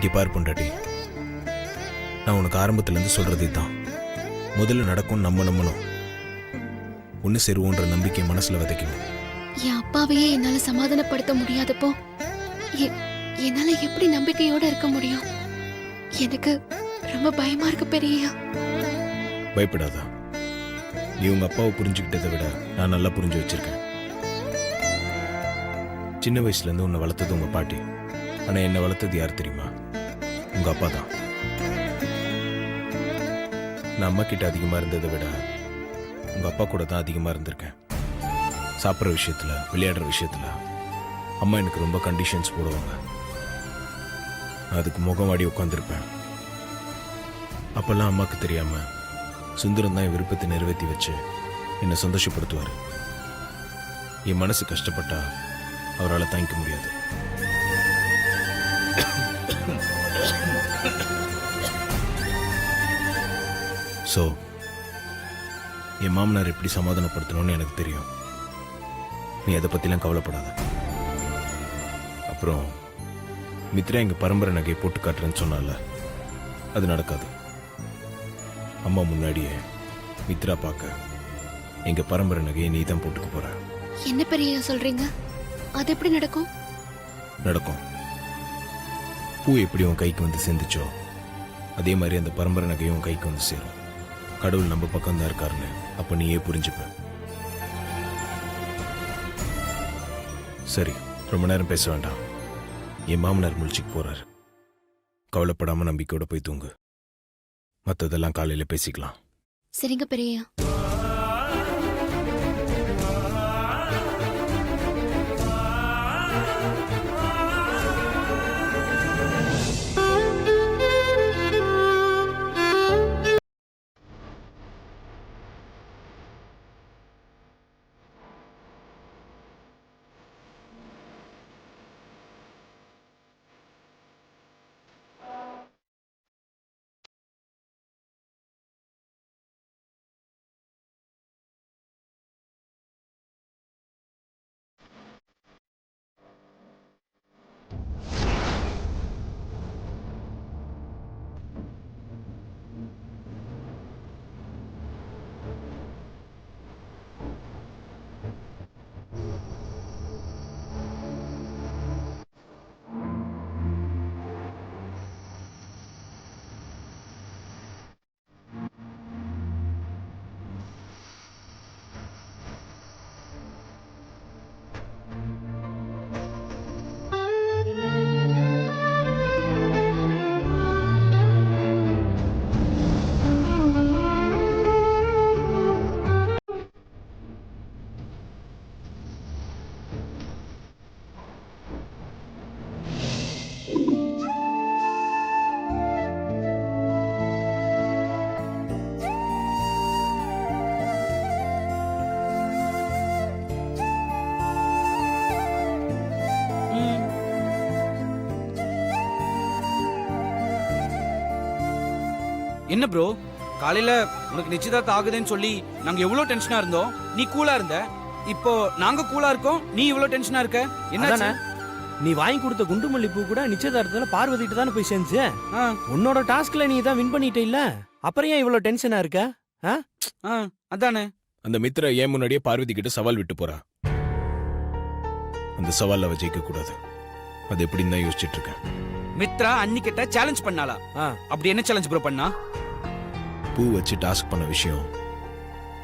T for பொண்டாட்டி, நான் உனக்கு ஆரம்பத்திலேருந்து சொல்றதே தான். முதல்ல நடக்கும் நம்பணும். ஒன்று சேருவோன்ற நம்பிக்கை மனசுல விதைக்கணும். என் அப்பாவையே என்னால சமாதானப்படுத்த முடியாதப்போ என்னால எப்படி நம்பிக்கையோட இருக்க முடியும்? எனக்கு ரொம்ப பயமா இருக்கு பெரியயா. பயப்படாதா. நீ உங்க அப்பாவை புரிஞ்சுக்கிட்டதை விட நான் நல்லா புரிஞ்சு வச்சிருக்கேன். சின்ன வயசுல இருந்து உன்னை வளர்த்தது உங்க பாட்டி. ஆனா என்னை வளர்த்தது யார் தெரியுமா? உங்க அப்பா தான். நான் அம்மா கிட்ட அதிகமா இருந்ததை விட உங்க அப்பா கூட தான் அதிகமா இருந்திருக்கேன். சாப்பிட்ற விஷயத்துல, விளையாடுற விஷயத்துல அம்மா எனக்கு ரொம்ப கண்டிஷன்ஸ் போடுவாங்க. நான் அதுக்கு முகம் வாடி உட்காந்துருப்பேன். அப்பெல்லாம் அம்மாவுக்கு தெரியாம சுந்தரம் தான் என் விருப்பத்தை நிறைவேற்றி வச்சு என்னை சந்தோஷப்படுத்துவார். என் மனசு கஷ்டப்பட்டா அவரால் தாங்கிக்க முடியாது. ஸோ என் மாமனார் எப்படி சமாதானப்படுத்தணும்னு எனக்கு தெரியும். நீ அதை பற்றிலாம் கவலைப்படாத. அப்புறம் மித்ரா எங்கள் பரம்பரை நகையை போட்டு காட்டுறேன்னு சொன்னால, அது நடக்காது. அம்மா முன்னாடியே மித்ரா பார்க்க எங்கள் பரம்பரை நகையை நீ தான் போட்டுக்க போற. என்ன பெரிய சொல்றீங்க? அது எப்படி நடக்கும்? நடக்கும். பூ எப்படி உன் கைக்கு வந்து சேர்ந்துச்சோ அதே மாதிரி அந்த பரம்பரை நகையும் உன் கைக்கு வந்து சேரும். கடவுள் நம்ம பக்கம் தான் இருக்காருன்னு அப்ப நீயே புரிஞ்சுப்ப. சரி, ரொம்ப நேரம் பேச வேண்டாம். என் மாமனார் முழிச்சுக்கு போறாரு. கவலைப்படாம நம்பிக்கையோட போய் தூங்கு. மற்றதெல்லாம் காலையில பேசிக்கலாம். சரிங்க பெரியயா. என்ன ப்ரோ, காலையில உனக்கு நிச்சயதார்த்தம் ஆகுதுன்னு சொல்லி நாங்க எவ்வளவு டென்ஷனா இருந்தோம். நீ கூலா இருந்த. இப்போ நாங்க கூலா இருக்கோம், நீ இவ்வளவு டென்ஷனா இருக்க. என்ன? நீ வாங்கி கொடுத்த குண்டு மல்லிப்பூ கூட நிச்சயதார்த்தத்துல பார்வதிட்டு தானே போய் செஞ்சு. உன்னோட டாஸ்க்ல நீ தான் வின் பண்ணிட்ட இல்ல, அப்புறம் ஏன் இவ்வளவு டென்ஷனா இருக்க? அதானே. அந்த மித்ரா ஏன் முன்னாடியே பார்வதி கிட்ட சவால் விட்டு போறா. அந்த சவால் அவ ஜெயிக்க கூடாது. அது எப்படின்னு தான் யோசிச்சுட்டு இருக்கேன். மித்ரா அன்னிக்கிட்ட சேலஞ்ச் பண்ணாளா? அப்படி என்ன சேலஞ்ச் ப்ரோ பண்ணா? பூ வச்சு டாஸ்க் பண்ண விஷயம்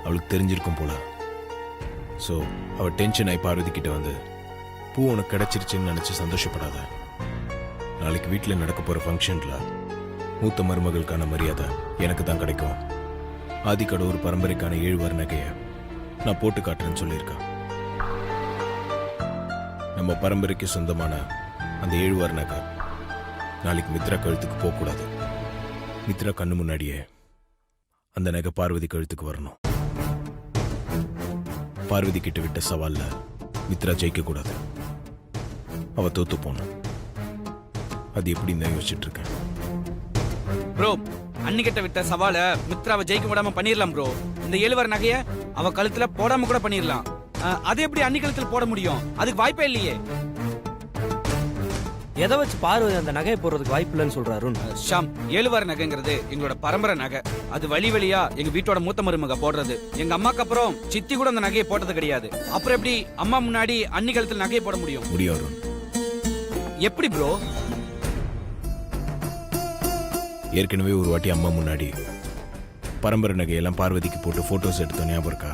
அவளுக்கு தெரிஞ்சிருக்கும் போல. ஸோ அவ டென்ஷன் ஆகி பார்வதி கிட்ட வந்து, பூ உனக்கு கிடைச்சிருச்சுன்னு நினைச்சு சந்தோஷப்படாத. நாளைக்கு வீட்டில் நடக்க போற ஃபங்க்ஷன்ல மூத்த மருமகளுக்கான மரியாதை எனக்கு தான் கிடைக்கும். ஆதிக்கடவுர் பரம்பரைக்கான 7 வர்ண நகையை நான் போட்டு காட்டுறேன்னு சொல்லியிருக்கேன். நம்ம பரம்பரைக்கு சொந்தமான அந்த 7 வர்ண நகை நாளைக்கு மித்ரா கழுத்துக்கு போகக்கூடாது. மித்ரா கண்ணு முன்னாடியே அந்த நகை பார்வதி கழுத்துக்கு வரணும். பார்வதி கிட்ட விட்ட சவால்ல மித்ரா ஜெயிக்க கூடாது. அவ தோத்து போனோம். அது எப்படின்னு தான் யோசிச்சுட்டு இருக்கேன். ப்ரோ, அன்னிக்கிட்ட விட்ட சவால மித்ராவை ஜெயிக்க விடாம பண்ணிரலாம் ப்ரோ. இந்த 7 வர்ண நகைய அவ கழுத்துல போடாம கூட பண்ணிரலாம். அது எப்படி அன்னி கழுத்துல போட முடியும்? அதுக்கு வாய்ப்பே இல்லையே. எதை வச்சு பார்வதி அந்த நகையை போடுறதுக்கு வாய்ப்பு இல்லைன்னு சொல்ற அருண்? ஷாம், 7 வார நகைங்கிறது எங்களோட பரம்பரை நகை. அது வழி வழியா எங்க வீட்டோட மூத்த மருமக போடுறது. எங்க அம்மாக்கு அப்புறம் சித்தி கூட அந்த நகையை போட்டது கிடையாது. அப்புறம் எப்படி அம்மா முன்னாடி அண்ணி கழுத்துல நகையை போட முடியும்? முடியும் அருண். எப்படி ப்ரோ? ஏற்கனவே ஒரு வாட்டி அம்மா முன்னாடி பரம்பரை நகையெல்லாம் பார்வதிக்கு போட்டு போட்டோஸ் எடுத்தோம், ஞாபகம் இருக்கா?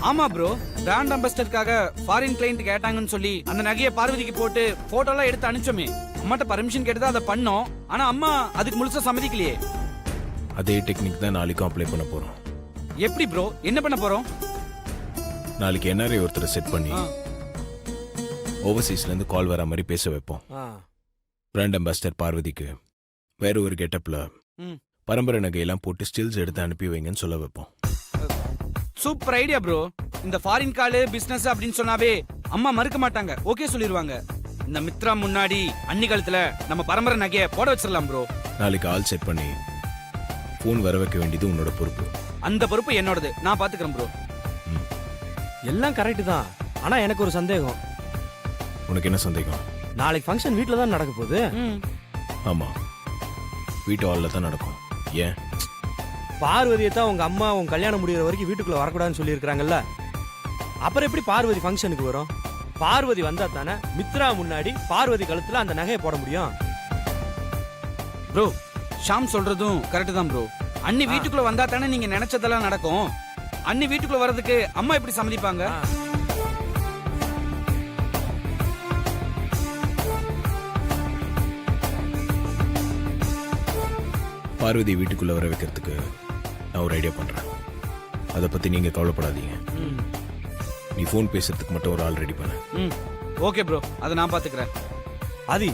ஆமா ப்ரோ, பிராண்ட் அம்பாசிடருக்காக ஃபாரின் கிளைண்ட் கேட்டாங்கன்னு சொல்லி அந்த நகையை பார்வதிக்கு போட்டு போட்டோ எல்லாம் எடுத்து அனுப்பிச்சோமே. அம்மாட்ட பர்மிஷன் கேட்டு அதை பண்ணோம். ஆனா அம்மா அதுக்கு முழுசா சம்மதிக்கலையே. அதே டெக்னிக் தான் நாளைக்கும் அப்ளை பண்ண போறோம். எப்படி ப்ரோ, என்ன பண்ண போறோம்? நாளைக்கு என்ஆர்ஐ ஒருத்தரை செட் பண்ணி ஓவர்சீஸ்ல இருந்து கால் வர மாதிரி பேச வைப்போம். பிராண்ட் அம்பாசிடர் பார்வதிக்கு வேற ஒரு கெட்டப்ல பரம்பரை நகையெல்லாம் போட்டு ஸ்டில்ஸ் எடுத்து அனுப்பி வைங்கன்னு சொல்ல வைப்போம். Super idea bro. இந்த ஃபாரின் காலு பிசினஸ் அப்படின்னு சொன்னாவே அம்மா மறுக்க மாட்டாங்க, ஓகே சொல்லிடுவாங்க. இந்த மித்ரா முன்னாடி அன்னி காலத்துல நம்ம பரம்பரை நகையை போட வச்சிடலாம் ப்ரோ. நாளைக்கு ஆள் செட் பண்ணி போன் வர வைக்க வேண்டியது உன்னோட பொறுப்பு. அந்த பொறுப்பு என்னோடது, நான் பாத்துக்கிறேன் ப்ரோ. எல்லாம் கரெக்ட் தான். ஆனா எனக்கு ஒரு சந்தேகம். உனக்கு என்ன சந்தேகம்? நாளைக்கு ஃபங்க்ஷன் வீட்ல தான் நடக்க போகுது. ஆமா, வீட்டு ஹாலில் தான் நடக்கும். ஏன்? பார்வதியை தான் உங்க அம்மா உங்க கல்யாணம் முடிகிற வரைக்கும் வீட்டுக்குள்ள வரக்கூடாதுன்னு சொல்லியிருக்காங்கல்ல. அப்புறம் எப்படி பார்வதி ஃபங்க்ஷனுக்கு வரும்? பார்வதி வந்தா தானே மித்ரா முன்னாடி பார்வதி கழுத்துல அந்த நகையை போட முடியும். ப்ரோ, ஷாம் சொல்றதும் கரெக்ட் தான் ப்ரோ. அன்னி வீட்டுக்குள்ள வந்தா தானே நீங்க நினைச்சதெல்லாம் நடக்கும். அன்னி வீட்டுக்குள்ள வர்றதுக்கு அம்மா எப்படி சம்மதிப்பாங்க? பார்வதி வீட்டுக்குள்ள வர வைக்கிறதுக்கு நான் ஒரு ஐடியா பண்றேன். அதை பத்தி நீங்க கவலைப்படாதீங்க. நீ ஃபோன் பேசுறதுக்கு மட்டும் ஒரு ஆள் ரெடி பண்ண. ஓகே ப்ரோ, அதை நான் பாத்துக்கிறேன். ஆதி,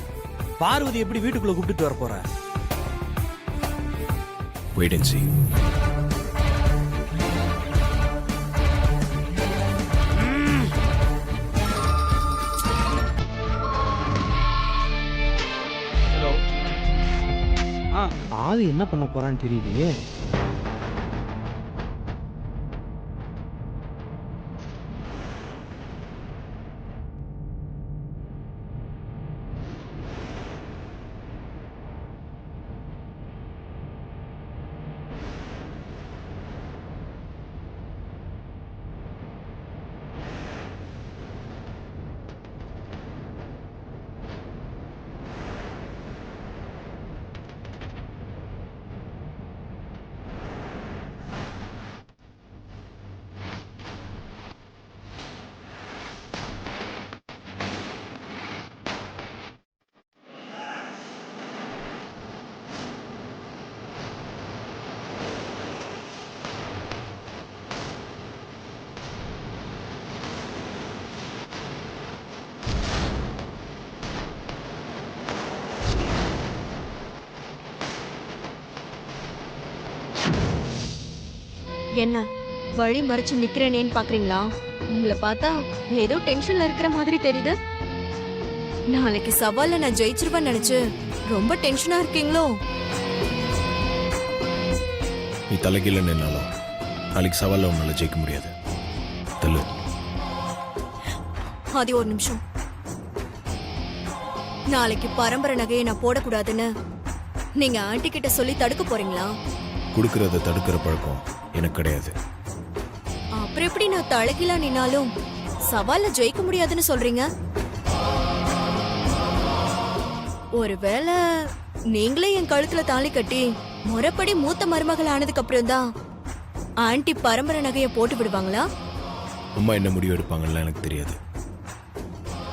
பார்வதி எப்படி வீட்டுக்குள்ள கூப்பிட்டு வர போற? Wait and see. ஆதி என்ன பண்ண போறான்னு தெரியலையே. என்ன வழி மறிச்சு நிக்கிறேனேன்னு பாக்குறீங்களா? உங்களை பார்த்தா ஏதோ டென்ஷன்ல இருக்கிற மாதிரி தெரியுது. நாளைக்கு சவால்ல நான் ஜெயிச்சிருவேன்னு நினைச்சு ரொம்ப டென்ஷனா இருக்கீங்களோ? நீ தலைகீழ நின்னாலும் நாளைக்கு சவால்ல உன்னால ஜெயிக்க முடியாது. தள்ளு. அது ஒரு நிமிஷம். நாளைக்கு பரம்பரை நகையை நான் போடக்கூடாதுன்னு நீங்க ஆண்டி கிட்ட சொல்லி தடுக்க போறீங்களா? கொடுக்கறத தடுக்கிற பழக்கம் எனக்கு கிடையாது. அப்புறம் எப்படி நான் தலைகீழா நின்னாலும் சவால்ல ஜெயிக்க முடியாதுன்னு சொல்றீங்க? ஒருவேளை நீங்களே என் கழுத்துல தாலி கட்டி முறைப்படி மூத்த மருமகள் ஆனதுக்கு அப்புறம் தான் ஆண்டி பரம்பரை நகையை போட்டு விடுவாங்களா? அம்மா என்ன முடிவு எடுப்பாங்கன்னு எனக்கு தெரியாது.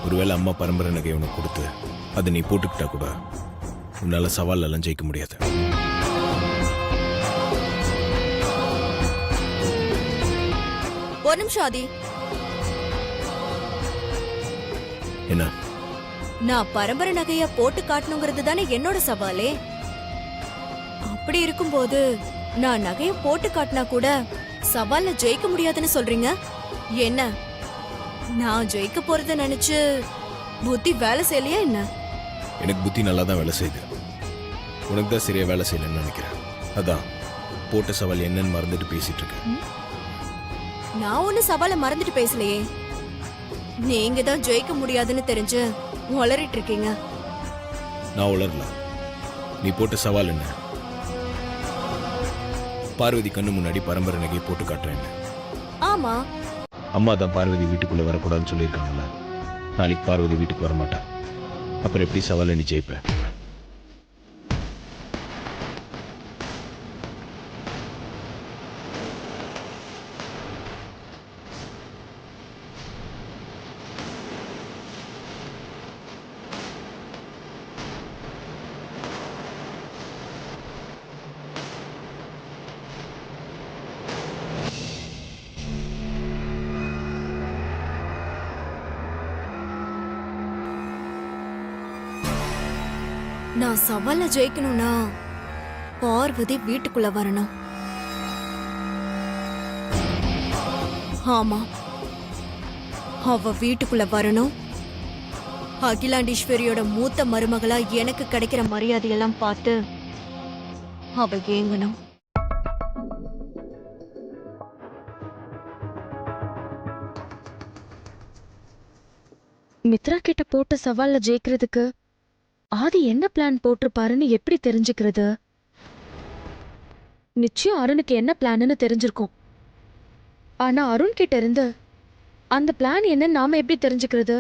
ஒருவேளை அம்மா பரம்பரை நகையை உனக்கு கொடுத்து அதை நீ போட்டுக்கிட்டா கூட உன்னால சவால் எல்லாம் ஜெயிக்க முடியாது. ஒரு நிமிஷம் ஆதி. என்ன? நான் பரம்பரை நகைய போட்டு காட்டணுங்கிறது தானே என்னோட சவாலே. அப்படி இருக்கும்போது நான் நகைய போட்டு காட்டினா கூட சவால்ல ஜெயிக்க முடியாதுன்னு சொல்றீங்க. என்ன நான் ஜெயிக்க போறத நினைச்சு புத்தி வேலை செய்யலையா என்ன? எனக்கு புத்தி நல்லா தான் வேலை செய்யுது. உனக்கு தான் சரியா வேலை செய்யலன்னு நினைக்கிறேன். அதான் போட்ட சவால் என்னன்னு மறந்துட்டு பேசிட்டு இருக்கேன். நான் ஒண்ணு சவாலை மறந்துட்டு பேசலையே. நீங்க தான் ஜெயிக்க முடியாதுன்னு தெரிஞ்சு உளறிட்டு இருக்கீங்க? நான் உளரல. நீ போட்ட சவால் என்ன? பார்வதி கண்ணு முன்னாடி பரம்பரை நகையை போட்டு காட்டுறேன். ஆமா. அம்மா தான் பார்வதி வீட்டுக்குள்ள வரக்கூடாதுன்னு சொல்லியிருக்காங்கல்ல. நாளைக்கு பார்வதி வீட்டுக்கு வரமாட்டா. அப்புறம் எப்படி சவாலை நீ ஜெயிப்ப? நான் சவால்ல ஜெயிக்கணும்னா பார்வதி வீட்டுக்குள்ள வரணும். ஆமா, அவ வீட்டுக்குள்ள வரணும். அகிலாண்டீஸ்வரியோட மூத்த மருமகளா எனக்கு கிடைக்கிற மரியாதையெல்லாம் பார்த்து அவ ஏங்கணும். மித்ரா கிட்ட போட்ட சவால்ல ஜெயிக்கிறதுக்கு ஆதி என்ன பிளான் போட்டிருப்பாருன்னு எப்படி தெரிஞ்சுக்கிறது? நிச்சயம் அருணுக்கு என்ன பிளான்னு தெரிஞ்சிருக்கும். ஆனா அருண் கிட்ட இருந்து அந்த பிளான் என்னன்னு நாம எப்படி தெரிஞ்சுக்கிறது?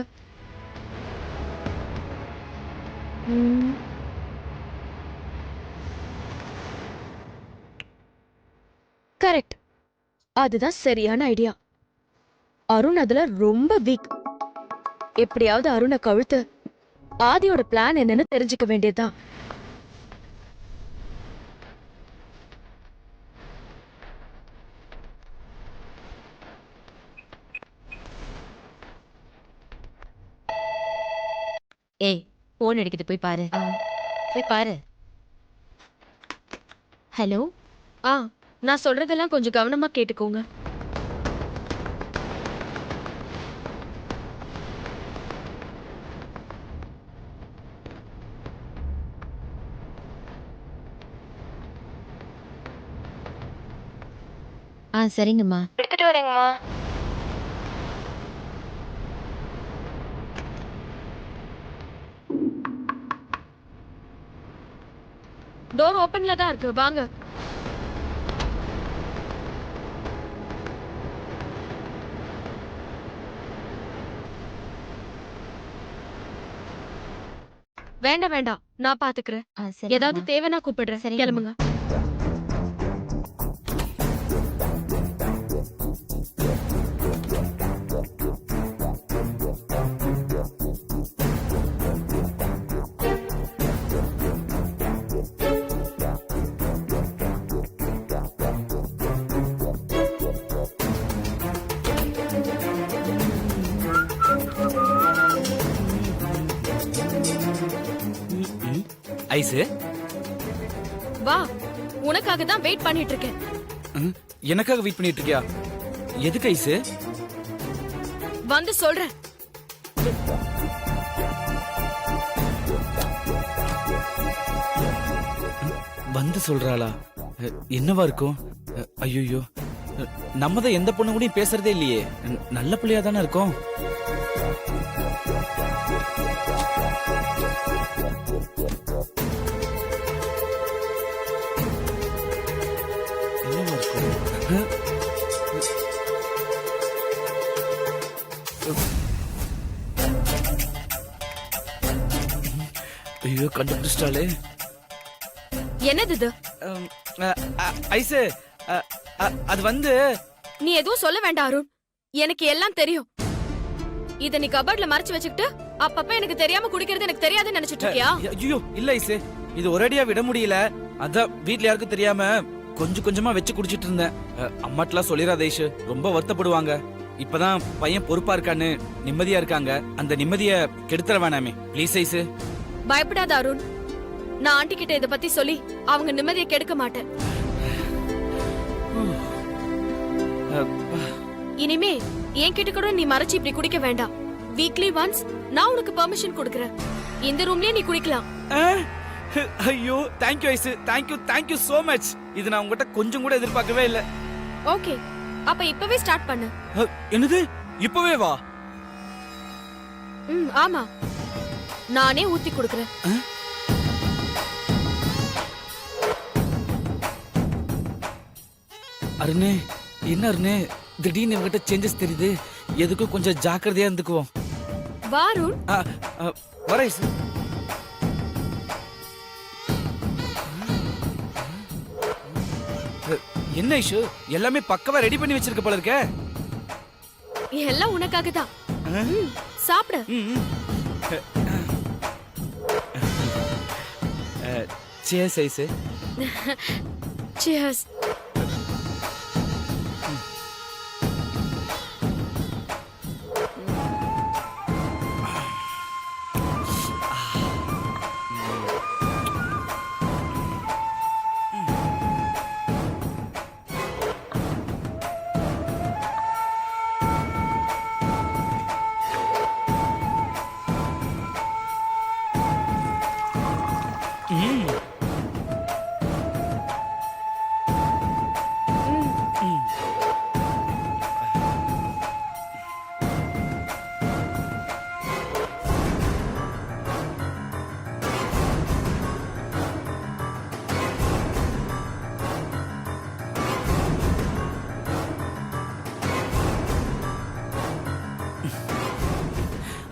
கரெக்ட், அதுதான் சரியான ஐடியா. அருண் அதுல ரொம்ப வீக். எப்படியாவது அருணை கழுத்து ஆதியோட பிளான் என்னன்னு தெரிஞ்சுக்க வேண்டியதுதான். ஏய், போன் அடிக்குது, போய் பாரு. போய் பாரு. ஹலோ. நான் சொல்றதெல்லாம் கொஞ்சம் கவனமா கேட்டுக்கோங்க. சரிங்கம்மா. எடுத்துட்டு வரேங்கம்மா. டோர் ஓபன்ல தான் இருக்கு, வாங்க. வேண்டாம் வேண்டாம், நான் பாத்துக்கிறேன். ஏதாவது தேவைன்னா கூப்பிடுறேன். சரிங்கம்மா. கிளம்புங்க. ஐசு, வா, உனக்காக தான் வெயிட் பண்ணிட்டு இருக்கேன். எனக்காக வெயிட் பண்ணிட்டு இருக்கியா? எதுக்கு ஐசு? வந்து சொல்றேன். வந்து சொல்றாளா? என்னவா இருக்கும்? ஐயோ, நம்ம தான் எந்த பொண்ணு கூடயும் பேசுறதே இல்லையே. நல்ல பிள்ளையா தானே இருக்கோம். என்னவா இருக்கும்? ஐயோ, கண்டுபிடிச்சிட்டாலே. என்னது இது? ஐசு, அது வந்து நீ எதுவும் சொல்ல வேண்டாம் அருண், எனக்கு எல்லாம் தெரியும். இத நீ கபர்ட்ல மறைச்சு வச்சுக்கிட்டு அப்பப்ப எனக்கு தெரியாம குடிக்கிறது எனக்கு தெரியாதுன்னு நினைச்சிட்டு இருக்கியா? ஐயோ இல்ல ஐசு, இது ஒரேடியா விட முடியல. அதான் வீட்ல யாருக்கும் தெரியாம கொஞ்சம் கொஞ்சமா வச்சு குடிச்சிட்டு இருந்தேன். அம்மாட்டெல்லாம் சொல்லிடாத ஐசு, ரொம்ப வருத்தப்படுவாங்க. இப்பதான் பையன் பொறுப்பா இருக்கான்னு நிம்மதியா இருக்காங்க. அந்த நிம்மதிய கெடுத்துற வேணாமே ப்ளீஸ் ஐசு. பயப்படாத அருண், நான் ஆண்டி கிட்ட இத பத்தி சொல்லி அவங்க நிம்மதியை கெடுக்க மாட்டேன். இனிமே என்கிட்ட கூட நீ மறைச்சு இப்படி குடிக்க வேண்டாம். வீக்லி ஒன்ஸ் நான் உனக்கு பெர்மிஷன் கொடுக்கறேன். இந்த ரூம்லயே நீ குடிக்கலாம். ஐயோ, thank you Aishu, thank you so much. இது நான் உங்ககிட்ட கொஞ்சம் கூட எதிர்பார்க்கவே இல்ல. ஓகே, அப்ப இப்பவே ஸ்டார்ட் பண்ணு. என்னது, இப்பவே வா? ஆமா. நானே ஊத்தி கொடுக்கறேன். அருணே, என்ன அருணே திடீர்னு இவங்கிட்ட சேஞ்சஸ் தெரியுது. எதுக்கும் கொஞ்சம் ஜாக்கிரதையா இருந்துக்குவோம். வா அருண். வர ஐசு. என்ன ஐஷு, எல்லாமே பக்கவா ரெடி பண்ணி வச்சிருக்க போல இருக்க. எல்லாம் உனக்காக தான். சாப்பிடு. Cheers ice. Cheers.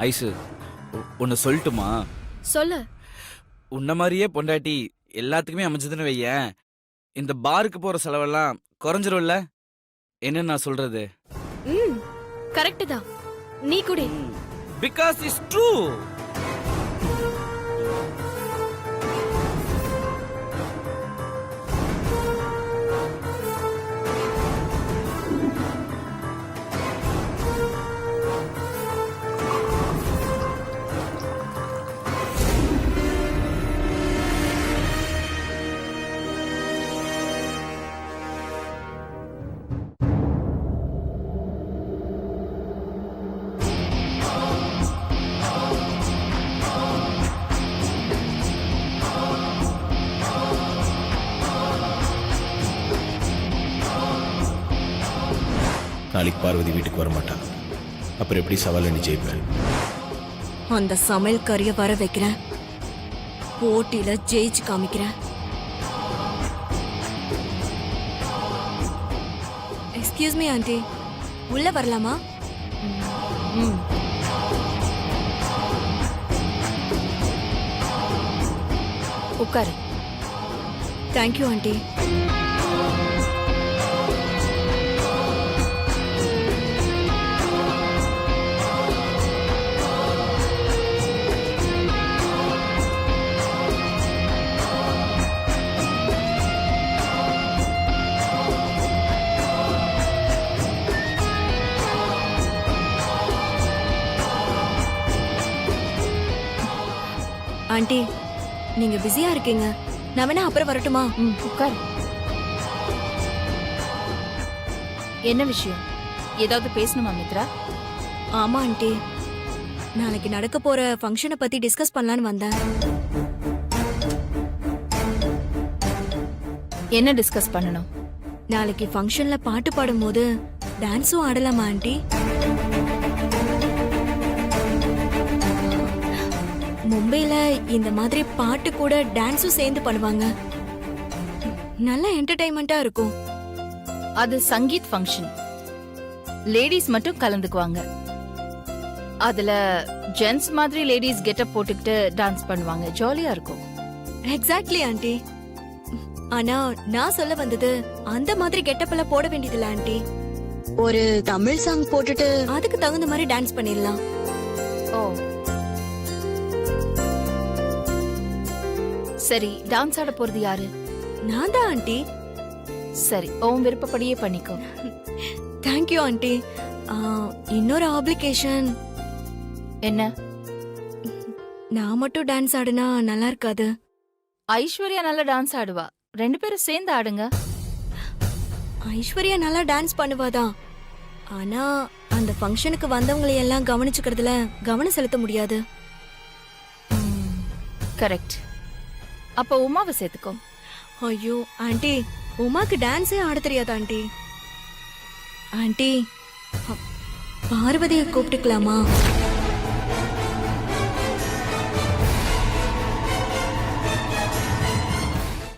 ஐசு, ஒன்னு சொல்லட்டுமா? சொல்லு. உன்ன மாதிரியே பொண்டாட்டி எல்லாத்துக்குமே அமைஞ்சதுன்னு வையேன், இந்த பாருக்கு போற செலவெல்லாம் குறைஞ்சிரும்ல. என்ன நான் சொல்றது? கரெக்ட் தான். நீ குடி. Because it's true. நாளைக்கு பார்வதி வீட்டுக்கு வர மாட்டான். அப்புறம் எப்படி சவால் நீ ஜெயிப்பேன்? அந்த சமையல் கறிய வர வைக்கிறேன். போட்டியில ஜெயிச்சு காமிக்கிறேன். எக்ஸ்கியூஸ் மீ ஆண்டி, உள்ள வரலாமா? உட்காரு. Thank you aunty. ஆண்டி, நீங்க பிஸியா இருக்கீங்க. நான் வேணா அப்புறம் வரட்டுமா? உட்கார். என்ன விஷயம்? ஏதாவது பேசணுமா மித்ரா? ஆமா ஆண்டி, நாளைக்கு நடக்க போற ஃபங்க்ஷனை பத்தி டிஸ்கஸ் பண்ணலான்னு வந்தேன். என்ன டிஸ்கஸ் பண்ணணும்? நாளைக்கு ஃபங்க்ஷன்ல பாட்டு பாடும்போது டான்ஸும் ஆடலாமா ஆண்டி? மும்பைல இந்த மாதிரி பாட்டு கூட டான்ஸும் சேர்ந்து பண்ணுவாங்க. நல்ல என்டர்டைன்மெண்டா இருக்கும். அது சங்கீத் ஃபங்க்ஷன். லேடிஸ் மட்டும் கலந்துக்குவாங்க. அதுல ஜென்ஸ் மாதிரி லேடிஸ் கெட்டப் போட்டுக்கிட்டு டான்ஸ் பண்ணுவாங்க. ஜாலியா இருக்கும். Exactly aunty. ஆனா நான் சொல்ல வந்தது அந்த மாதிரி கெட்டப்ல போட வேண்டியதில்ல ஆண்டி. ஒரு தமிழ் சாங் போட்டுட்டு அதுக்கு தகுந்த மாதிரி டான்ஸ் பண்ணிடலாம். ஓ சரி, டான்ஸ் ஆட போறது யாரு? நான் தான் ஆண்டி. சரி, உன் விருப்பப்படியே பண்ணிக்கோ. Thank you aunty. இன்னொரு ஆப்ளிகேஷன். என்ன? நான் மட்டும் டான்ஸ் ஆடுனா நல்லா இருக்காது. ஐஸ்வர்யா நல்லா டான்ஸ் ஆடுவா. 2 பேரும் சேர்ந்து ஆடுங்க. ஐஸ்வர்யா நல்லா டான்ஸ் பண்ணுவாதான். ஆனா அந்த ஃபங்க்ஷனுக்கு வந்தவங்களை எல்லாம் கவனிச்சுக்கிறதுல கவனம் செலுத்த முடியாது. கரெக்ட். அப்ப உமாவை சேர்த்துக்கோ. ஐயோ ஆண்டி, உமாக்கு டான்ஸே ஆட தெரியாது ஆண்டி. ஆண்டி, பார்வதியை கூப்பிட்டுக்கலாமா?